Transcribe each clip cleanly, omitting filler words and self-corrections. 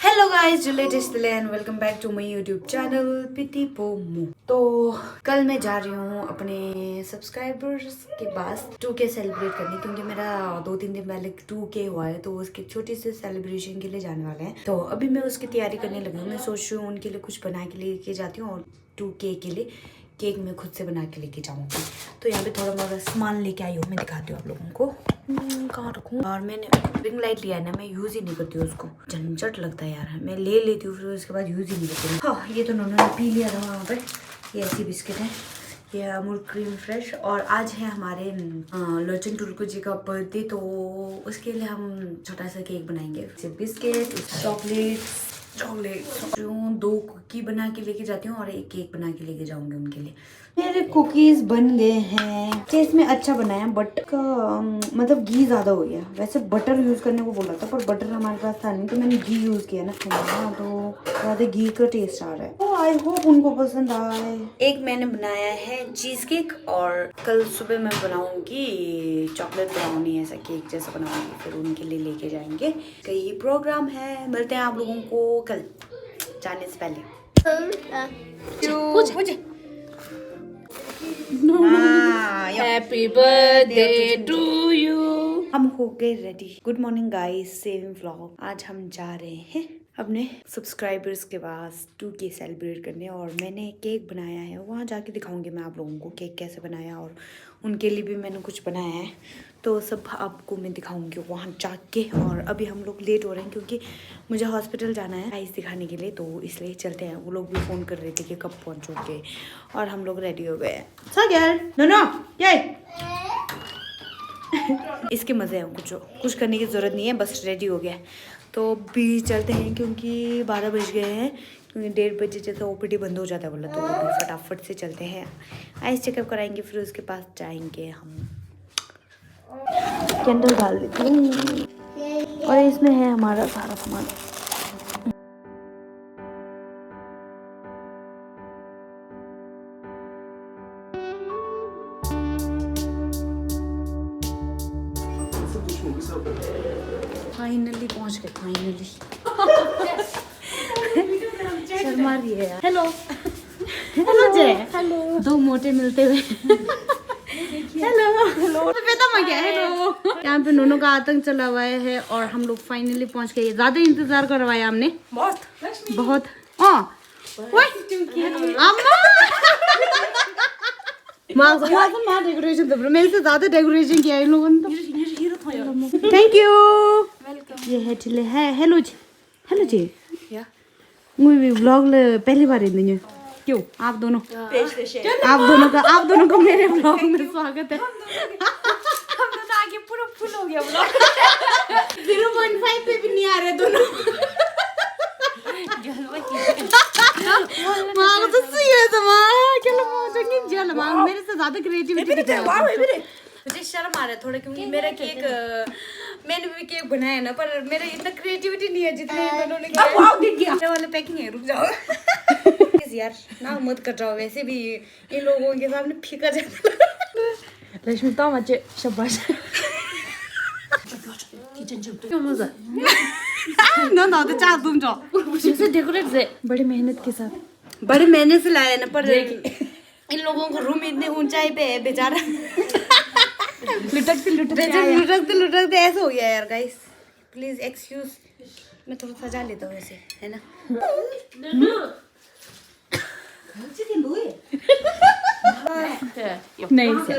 Hello guys, जो latest and welcome back to my YouTube channel पिटी पोमू। तो कल मैं जा रही हूँ अपने सब्सक्राइबर्स के पास 2K सेलिब्रेट करने, क्योंकि मेरा 2-3 दिन पहले 2K हुआ है, तो उसके छोटे से सेलिब्रेशन के लिए जाने वाले हैं। तो अभी मैं उसकी तैयारी करने लगी हूँ। मैं सोच रही हूँ उनके लिए कुछ बना के लेके जाती हूँ और 2K के लिए केक मैं खुद से बना के लेके जाऊँगी। तो यहाँ पे थोड़ा मोड़ा सामान लेके आई हूँ, मैं दिखाती हूँ आप लोगों को। कहाँ रखूँ? और मैंने रिंग लाइट लिया है ना, मैं यूज़ ही नहीं करती हूँ उसको, झंझट लगता है यार। मैं ले लेती हूँ फिर उसके बाद यूज़ ही नहीं करती हूँ। हाँ, ये तो उन्होंने पी लिया था वहाँ पर। ये ऐसी बिस्किट है, ये अमूल क्रीम फ्रेश। और आज है हमारे लोचन टुर्को जी का बर्थडे, तो उसके लिए हम छोटा सा केक बनाएंगे। बिस्किट, चॉकलेट 2 कुकी बना के लेके जाती हूँ और एक केक बना के लेके जाऊंगी उनके लिए। मेरे कुकीज बन गए हैं। टेस्ट में अच्छा बनाया, बट का मतलब घी ज्यादा हो गया। वैसे बटर यूज करने को बोला था, पर बटर हमारे पास था नहीं, तो मैंने घी यूज किया ना, तो ज्यादा घी का टेस्ट आ रहा है। तो आई होप उनको पसंद आए। एक मैंने बनाया है चीज केक, और कल सुबह मैं बनाऊंगी चॉकलेट ब्राउनी, ऐसा केक जैसा बनाऊंगी, फिर उनके लिए लेके जाएंगे। कई प्रोग्राम है, मिलते हैं आप लोगों को कल जाने से पहले। Happy birthday to you. हम हो गए ready. Good morning guys, saving vlog. आज हम जा रहे हैं अपने सब्सक्राइबर्स के पास 2K सेलिब्रेट करने, और मैंने केक बनाया है। वहाँ जाके दिखाऊंगी मैं आप लोगों को केक कैसे बनाया, और उनके लिए भी मैंने कुछ बनाया है, तो सब आपको मैं दिखाऊंगी वहाँ जाके। और अभी हम लोग लेट हो रहे हैं क्योंकि मुझे हॉस्पिटल जाना है आइस दिखाने के लिए, तो इसलिए चलते हैं। वो लोग भी फ़ोन कर रहे थे कि कब पहुँचोगे, और हम लोग रेडी हो गए। इसके मज़े हैं, कुछ करने की ज़रूरत नहीं है, बस रेडी हो गया। तो भी चलते हैं क्योंकि 12 बज गए हैं, क्योंकि 1:30 बजे जैसे OPD बंद हो जाता है बोला, तो अभी फटाफट से चलते हैं। आइस चेकअप कराएंगे, फिर उसके पास जाएंगे हम। कैंडल डाल देती हूँ, और इसमें है हमारा सारा सामान। फाइनली पहुंच गए, फाइनली। शर्मा रही है यार। हेलो जय, हेलो। 2 मोटे मिलते हुए। Hello hello. यहाँ पे नोनो का आतंक चला हुआ है, और हम लोग फाइनली पहुंच गए। ज्यादा इंतजार करवाया हमने, बहुत। डेकोरेशन तो मेरे से ज्यादा डेकोरेशन किया इन लोगों ने। Thank you, welcome. ये है चिल्ले है। हेलो जी, हेलो जी। मुझे व्लॉग पहली बार इन क्यों आप दोनों आप दोनों का मेरे व्लॉग में स्वागत है। हम दोनों आगे पूरा फुल हो गया व्लॉग। 0.5 पे भी नहीं आ रहे दोनों। माँ तो सही है तो माँ क्या लोग जल माँ मेरे से ज्यादा क्रिएटिविटी। मुझे शर्म आ रहा है थोड़ा, क्योंकि मेरा केक मैंने भी केक बनाया है ना, पर मेरा इतना क्रिएटिविटी नहीं है जितने दोनों ने किया। ये वाले पैकिंग है, रुक जाओ। यार ना मत कर जाओ, वैसे भी इन लोगों के सामने फीका जाता है। रश्मि तो मचे शाबाश। क्यों मजा? ना तो चाह तुम जाओ। जैसे डेकोरेट से बड़ी मेहनत के साथ, बड़ी मेहनत से लाया ना, पर इन लोगों को रूम इतने ऊंचाई पे है बेचारा। लुटकते ऐसे हो गया यार। गाइस प्लीज एक्सक्यूज, मैं थोड़ा सजा लेता हूँ ऐसे, है ना। नहीं से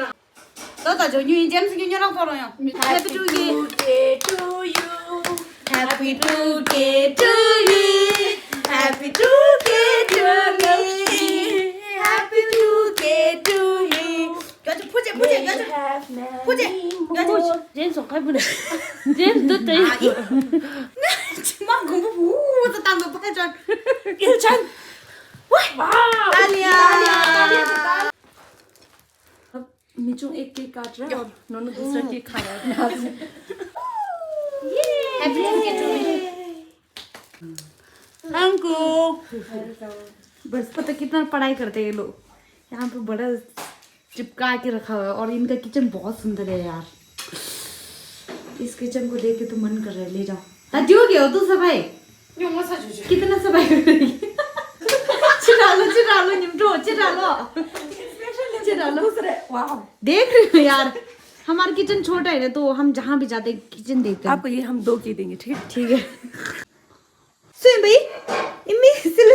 तो जो न्यू जेम्स क्यों नहीं रखता रहा हूँ। Happy 2K to you, happy 2K to you, happy 2K to you, happy 2K to you. गाजो पूजे जेम्स काय बोले जेम्स तो तई मां घुमू तो तांग पकड़न ये चल तालिया। अब मिचू एक केक काट रहा है और नोनो दूसरा केक खा रहा है। Happy 2K to you. Thank you. बस पता कितना पढ़ाई करते हैं ये लोग। यहाँ पे बड़ा चिपका के रखा हुआ है, और इनका किचन बहुत सुंदर है यार। इस किचन को देख के तो मन कर रहा है ले जाओ। हो गया हो तू सफाई कितना सफाई करेगी? चिरा लो निम्टो, चिरा लो। देख रहे हो यार, हमारा किचन छोटा है ना, तो हम जहाँ भी जाते हैं किचन देखते हैं। आपको ये हम 2 की देंगे, ठीक है? ठीक है। सुन भाई, इम्मी सिल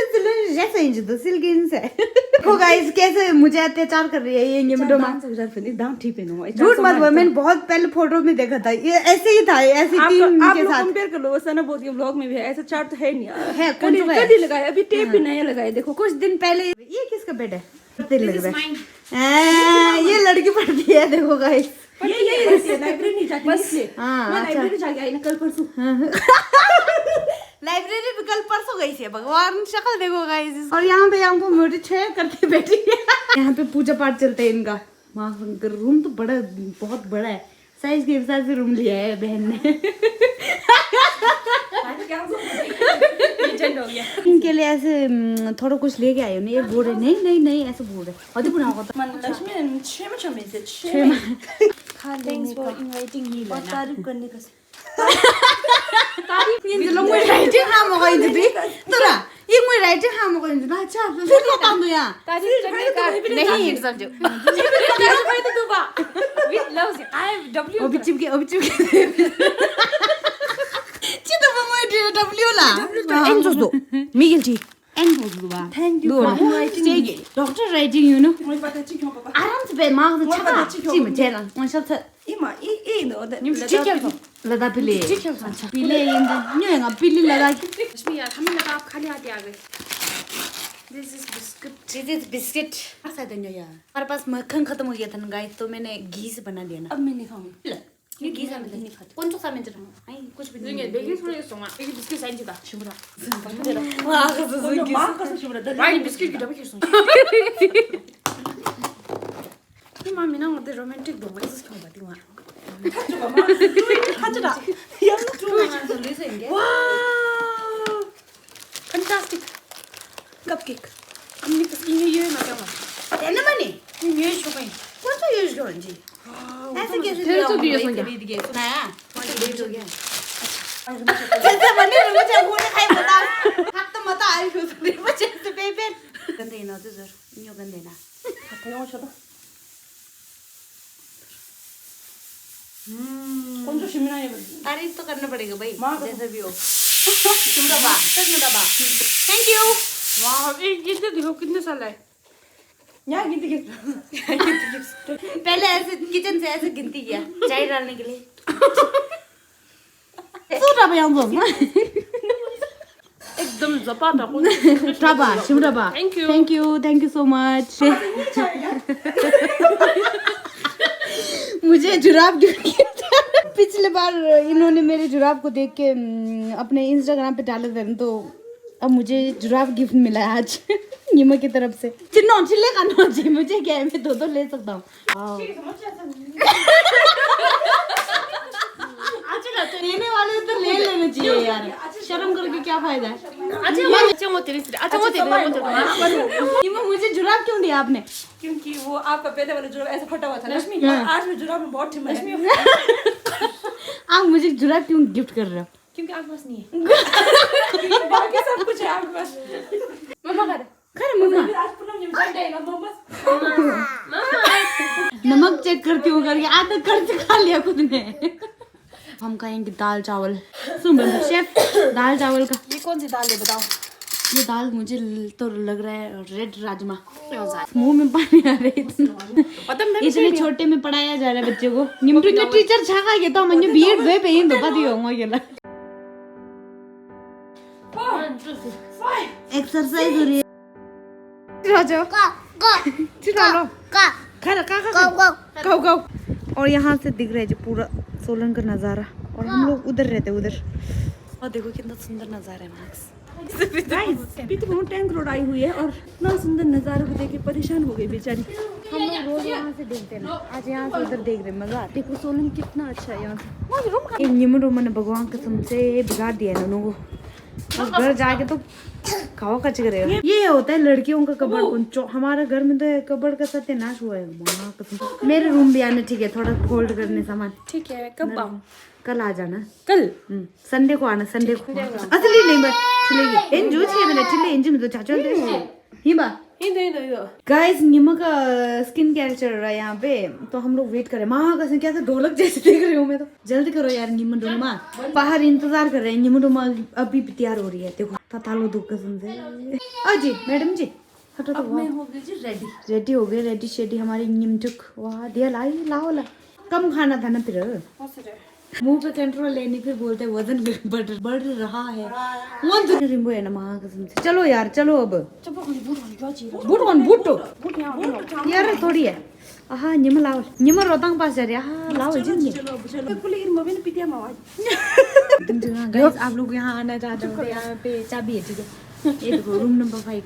जैसे इंज तो सिल के इनसे। देखो गाइस कैसे मुझे अत्याचार कर रही है ये निम्टो मां। दाम ठीक है ना। झूठ मत बोल, मैंने बहुत पहले फोटो में देखा था, ये ऐसे ही था, ऐसी टीम आप के लोग साथ। कंपेयर कर लो, वैसा ना बहुत व्लॉग में भी है, ऐसा चार्ट तो है नहीं। है, कौन सा है? कभी लगाया, अभी टेप भी नया लगाया, देखो कुछ दिन पहले। ये किसका बेड है? तेल लग रहा है। ये लड़की पढ़ती है, देखो गाइस। ये लाइब्रेरी नहीं जाती इसलिए। हाँ, मैं अच्छा। लाइब्रेरी जाके आई ना कल परसों। लाइब्रेरी भी कल परसों गई थी, भगवान शक्ल देखो गाइस। और यहाँ पे हमको मोटी छह करके बैठी है। यहाँ पे पूजा पाठ चलता है इनका। रूम तो बड़ा, बहुत बड़ा है, साइज के हिसाब से रूम लिया है बहन ने। इनके लिए ऐसे थोड़ा कुछ लेके आए हो ना, ये बोल रहे नहीं ऐसे बोल रहे। और तो Lakshmi thanks for inviting me, तारीफ करने का। मैं राइटिंग हाँ मौका इंजरी तोरा ये मैं राइटिंग हाँ मौका इंजरी अच्छा फिर तो काम दो यार तारीफ करने का नहीं हिट समझो with loves I am W अभी चिपके चितो मैं डब्ल्यू ला एन जोस दो मिगेल जी एन जोस दो बा thank you for inviting doctor writing you know मैं पता चिक्यो पापा आराम से बे मां से छका जी में चेला मैं सब इमा ई नो दैट चिक्यो लगा पिले अच्छा पिले इंदा न्यू ना पिले लगा लक्ष्मी यार हमें लगा आप खाली हाथ आ गए दिस इज बिस्किट ऐसा देंगे यार हमारे पास मक्खन खत्म हो गया था ना गाइस, तो मैंने घी से बना दिया ना। अब मैं नहीं खाऊंगी। ये घी से नहीं खाता कौन सा में जरा आई कुछ भी नहीं बेकिंग सोडा ये सोमा एक बिस्किट साइन चिता शिमरा मां का सुबह वाई बिस्किट की डब्बी क्यों ये मामी ना होते रोमांटिक दो मैं इसको बात ही मार 하지라. Fantastic cupcake. हमने किसी ने ये ना क्या ना बने ये शॉपिंग कौन सा यूज करो जी ऐसे कैसे फिर तो दिए संज्ञा खरीद गए सुनाया लेट हो गया अच्छा बने मुझे घूमने खाई बता हाथ तो मत आई हो रे बच्चे से बेबे गंदे ना तो जर न्यू गंदे ना 하태용 쳐다. कौन सा शिमला है? तारीफ तो करना पड़ेगा भाई माँ जैसे भी हो मुराबा थैंक यू वाह ये देखो कितने साल है यहाँ गिनती के. पहले ऐसे किचन से ऐसे गिनती किया चाय डालने के लिए सुना भैया ना एकदम जपाटा कौन ट्राबा शिमराबा Thank you. Thank you so much मुझे जुराब गिफ्ट किया था पिछले बार इन्होंने मेरे जुराब को देख के अपने इंस्टाग्राम पे डाला था, तो अब मुझे जुराब गिफ्ट मिला है आज निमा की तरफ से। चिन्नो चिल्ले का नो जी मुझे क्या है, मैं दो ले सकता हूँ। लेने वाले तो ले लेना चाहिए यार, शर्म करके क्या फायदा है। अच्छा वो तेरी निमा मुझे जुराब क्यों दिया आपने? क्योंकि वो आपका पहले वाला जुराब ऐसा फटा हुआ था ना, आज में जुराब में बहुत ठिमा है। आप मुझे जुराब क्यों गिफ्ट कर रहे हो? क्योंकि आपके पास नहीं है बाकी सब कुछ है आपके पास. मम्मा कर खैर मम्मा आज पूनम ने मुझे देगा मोमोस. नमक चेक करती हूँ करके आधा कर्ज खा लिया खुद ने। हम खाएंगे दाल चावल। सुन शेफ दाल चावल का ये कौन सी दाल है बताओ? ये दाल मुझे तो लग रहा है रेड राजमा। मुंह में पानी आ रहा है इतने छोटे में पढ़ाया जा रहा है बच्चे को। निम्टू ने टीचर छाका के तो मुझे बीएड वे पे इन तो पता होगा गेला एक्सरसाइज हो रही है। राजा चलो खाओ और यहाँ से दिख रहा है जो पूरा सोलन का नज़ारा, और हम लोग उधर रहते उधर। और देखो कितना सुंदर नज़ारा है मैक्स। अभी तो बहुत टैंक रोड आई हुई है और इतना सुंदर नज़ारा को देख के परेशान हो गई बेचारी. हम लोग रोज यहाँ से देखते हैं ना, आज यहाँ से उधर देख रहे हैं, मजा आता है। देखो सोलन कितना अच्छा है यहाँ से. निमरो मैंने भगवान कसम से बिगाड़ दिया है उन्होंने को। अब घर जाके तो खाओ कच करेगा। ये होता है लड़कियों का कबड़। हमारा घर में तो कबड़ का सत्यानाश हुआ है कसम। मेरे रूम भी आना ठीक है, थोड़ा फोल्ड करने सामान। ठीक है कब आऊँ? कल आ जाना। कल संडे को आना, संडे को असली नहीं मैं 칠레기 엔주 치에는 칠레 엔주도 자주 될 हिमा इधर गाइस निमा का स्किन केयर चल रहा है यहाँ पे तो हम लोग वेट कर रहे हैं माँ कसम क्या ढोलक जैसे देख रही हूँ मैं तो जल्दी करो यार निमा डोमा बाहर इंतजार कर रहे हैं निमा डोमा अभी भी तैयार हो रही है देखो तालो दो कसम से अजी मैडम जी हटो तो मैं हो गई जी रेडी रेडी हो गए रेडी शेडी हमारी निमचुक वाह दिया लाई लाओ ला कम खाना था ना फिर मुंह पे कंट्रोल लेने फिर बोलते वजन बढ़ रहा है वन तो रिम्बो है ना माँ कसम से चलो यार चलो अब बूट यार थोड़ी है आहा निम लाओ निम रोतांग पास जा रही है लाओ जिंदगी चलो पुलिस इरमा भी पिटिया मावा गाइस आप लोग यहाँ आना चाहते हो यहाँ पे चाबी है ठीक है ये देखो रूम नंबर 5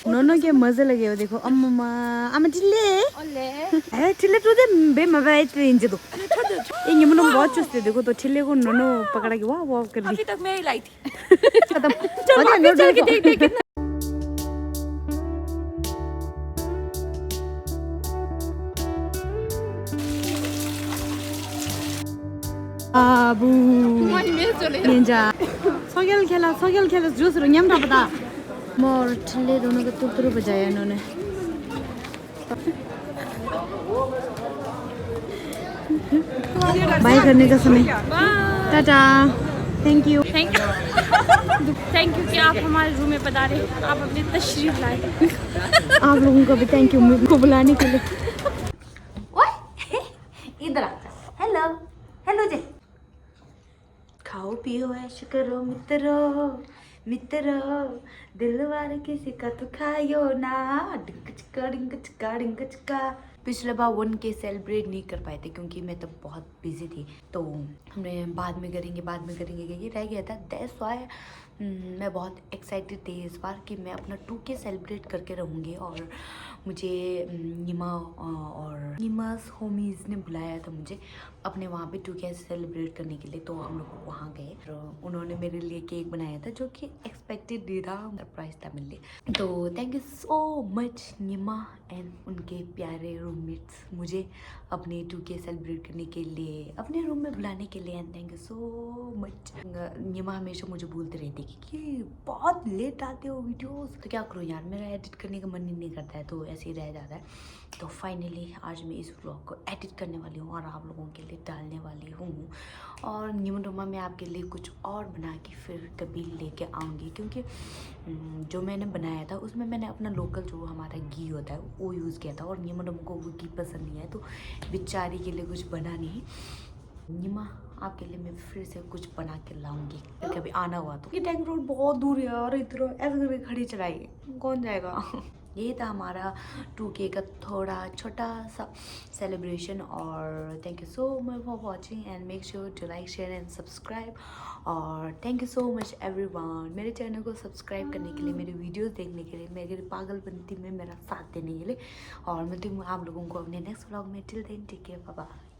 नोनो के मजे लगे हो देखो अम्मा अम्मा चिल्ले ए चिल्ले तो दे बे मवा है तो इंजो ये निमनो बहुत चुस्ते देखो तो चिल्ले को नोनो पकड़ा के वाह वाह कर दी अभी तक मैं ही लाई थी खत्म चल वापस चल के देख देख 아부 ninja 서결 खेला जूस रो 냠 पता मोर ठल्ले दोनों को तुरतुर बजाया इन्होंने बाय करने का समय टाटा थैंक यू कि आप हमारे रूम में पधारे आप अपनी तशरीफ लाए आप लोगों का भी थैंक यू मुझको बुलाने के लिए इधर आ हेलो हेलो जी खाओ पियो ऐश करो मित्रो दिल वाले किसी का तो खायो ना डिंग चिका पिछले बार 1K सेलिब्रेट नहीं कर पाए थे क्योंकि मैं तब बहुत बिजी थी तो हमने बाद में करेंगे ये रह गया था दैट्स व्हाई मैं बहुत एक्साइटेड थी इस बार कि मैं अपना 2K सेलिब्रेट करके रहूँगी और मुझे निमास होमीज़ ने बुलाया था मुझे अपने वहाँ पे 2K सेलिब्रेट करने के लिए तो हम लोग वहाँ गए तो उन्होंने मेरे लिए केक बनाया था जो कि एक्सपेक्टेड नहीं था सरप्राइज था मेरे लिए तो thank you so much Nima and उनके प्यारे रूममेट्स मुझे अपने 2K सेलिब्रेट करने के लिए अपने रूम में बुलाने के लिए and thank you so much Nima हमेशा मुझे बोलते रहती कि बहुत लेट आते हो वीडियोस तो क्या करूँ यार मेरा एडिट करने का मन ही नहीं करता है तो ऐसे ही रह जाता है तो फाइनली आज मैं इस व्लॉग को एडिट करने वाली हूँ और आप लोगों के लिए डालने वाली हूँ और निमडोमा में आपके लिए कुछ और बना के फिर कभी लेके आऊँगी क्योंकि जो मैंने बनाया था उसमें मैंने अपना लोकल जो हमारा घी होता है वो यूज़ किया था और निमडोमा को वो घी पसंद नहीं है तो बेचारी के लिए कुछ बना नहीं निमा आपके लिए मैं फिर से कुछ बना के लाऊंगी कभी आना हुआ तो ये टैंक रोड बहुत दूर है और इधर ऐसे करके खड़ी चढ़ाई कौन जाएगा ये था हमारा 2K का थोड़ा छोटा सा सेलिब्रेशन और thank you so much for watching and make sure to like share and subscribe और thank you so much everyone मेरे चैनल को सब्सक्राइब करने के लिए मेरे वीडियोस देखने के लिए मेरे पागलपंती में मेरा साथ देने के लिए और मिलती हूँ आप लोगों को अपने नेक्स्ट व्लॉग में till then take care bye bye.